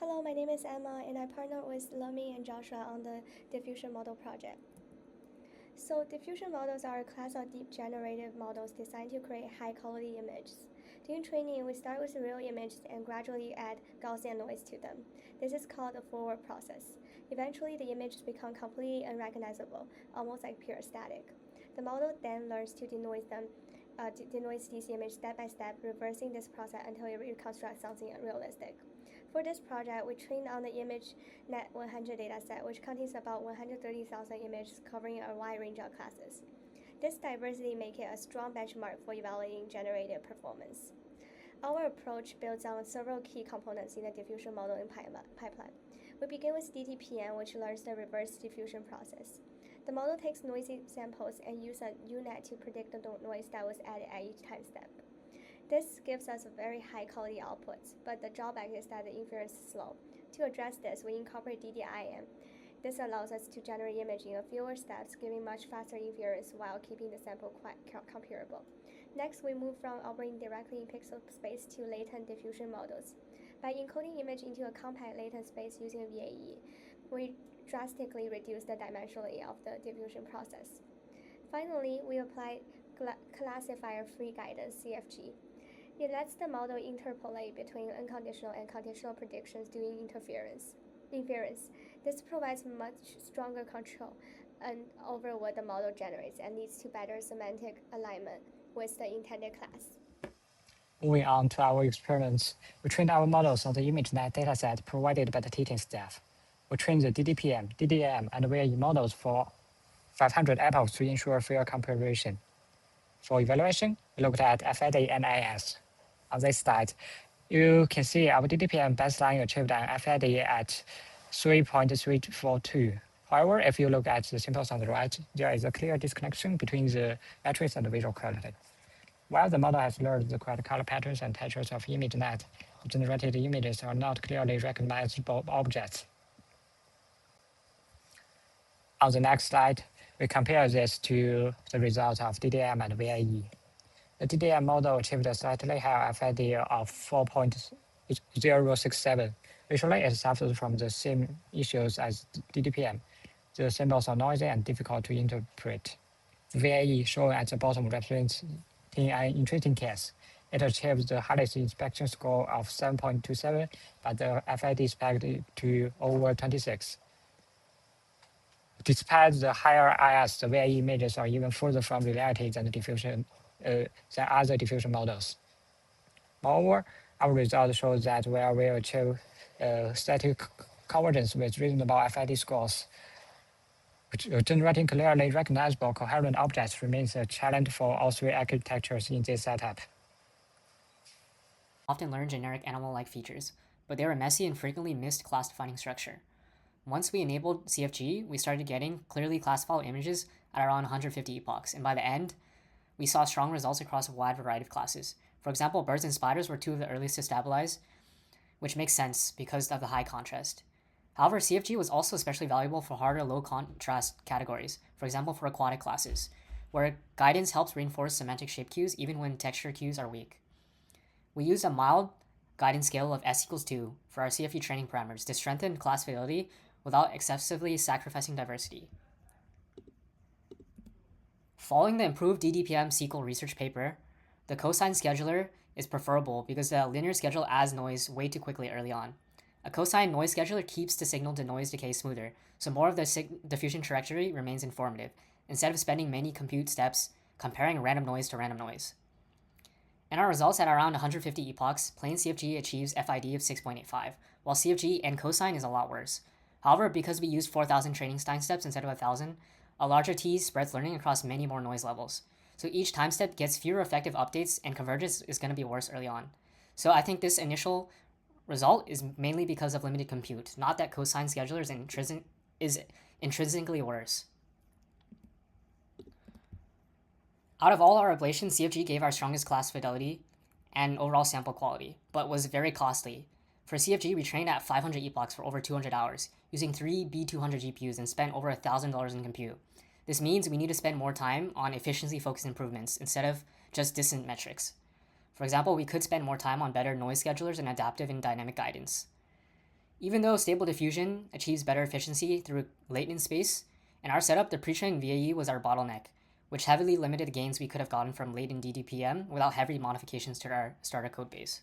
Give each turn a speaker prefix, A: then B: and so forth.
A: Hello, my name is Emma, and I partnered with Lemi and Joshua on the Diffusion Model project. So, diffusion models are a class of deep generative models designed to create high-quality images. During training, we start with real images and gradually add Gaussian noise to them. This is called the forward process. Eventually, the images become completely unrecognizable, almost like pure static. The model then learns to denoise these images step by step, reversing this process until it reconstructs something realistic. For this project, we trained on the ImageNet 100 dataset, which contains about 130,000 images covering a wide range of classes. This diversity makes it a strong benchmark for evaluating generative performance. Our approach builds on several key components in the diffusion modeling pipeline. We begin with DTPM, which learns the reverse diffusion process. The model takes noisy samples and uses a UNet to predict the noise that was added at each time step. This gives us a very high quality output, but the drawback is that the inference is slow. To address this, we incorporate DDIM. This allows us to generate image in fewer steps, giving much faster inference while keeping the sample quite comparable. Next, we move from operating directly in pixel space to latent diffusion models. By encoding image into a compact latent space using VAE, we drastically reduce the dimensionality of the diffusion process. Finally, we apply classifier-free guidance, CFG. It lets the model interpolate between unconditional and conditional predictions during inference. This provides much stronger control over what the model generates and leads to better semantic alignment with the intended class.
B: Moving on to our experiments, we trained our models on the ImageNet dataset provided by the teaching staff. We trained the DDPM, DDM, and VAE models for 500 epochs to ensure fair comparison. For evaluation, we looked at FID and IS. On this slide, you can see our DDPM baseline achieved an FID at 3.342. However, if you look at the symbols on the right, there is a clear disconnection between the metrics and the visual quality. While the model has learned the correct color patterns and textures of ImageNet, the generated images are not clearly recognizable objects. On the next slide, we compare this to the results of DDM and VAE. The DDM model achieved a slightly higher FID of 4.067. Visually, it suffers from the same issues as DDPM. The symbols are noisy and difficult to interpret. VAE, shown at the bottom, represents an interesting case. It achieves the highest inspection score of 7.27, but the FID spiked to over 26. Despite the higher IS, the VAE images are even further from reality than other diffusion models. Moreover, our results show that where we achieve static convergence with reasonable FID scores, generating clearly recognizable coherent objects remains a challenge for all three architectures in this setup.
C: Often learn generic animal-like features, but they are a messy and frequently missed class-defining structure. Once we enabled CFG, we started getting clearly classifiable images at around 150 epochs, and by the end, we saw strong results across a wide variety of classes. For example, birds and spiders were two of the earliest to stabilize, which makes sense because of the high contrast. However, CFG was also especially valuable for harder low-contrast categories, for example for aquatic classes, where guidance helps reinforce semantic shape cues even when texture cues are weak. We used a mild guidance scale of S=2 for our CFG training parameters to strengthen class fidelity without excessively sacrificing diversity. Following the improved DDPM SQL research paper, the cosine scheduler is preferable because the linear schedule adds noise way too quickly early on. A cosine noise scheduler keeps the signal to noise decay smoother, so more of the diffusion trajectory remains informative, instead of spending many compute steps comparing random noise to random noise. In our results at around 150 epochs, plain CFG achieves FID of 6.85, while CFG and cosine is a lot worse. However, because we used 4,000 training time steps instead of 1,000, a larger T spreads learning across many more noise levels. So each time step gets fewer effective updates and convergence is going to be worse early on. So I think this initial result is mainly because of limited compute, not that cosine scheduler is intrinsically worse. Out of all our ablations, CFG gave our strongest class fidelity and overall sample quality, but was very costly. For CFG, we trained at 500 epochs for over 200 hours, using 3 B200 GPUs and spent over $1,000 in compute. This means we need to spend more time on efficiency-focused improvements instead of just distant metrics. For example, we could spend more time on better noise schedulers and adaptive and dynamic guidance. Even though Stable Diffusion achieves better efficiency through latent space, in our setup, the pre-trained VAE was our bottleneck, which heavily limited the gains we could have gotten from latent DDPM without heavy modifications to our starter code base.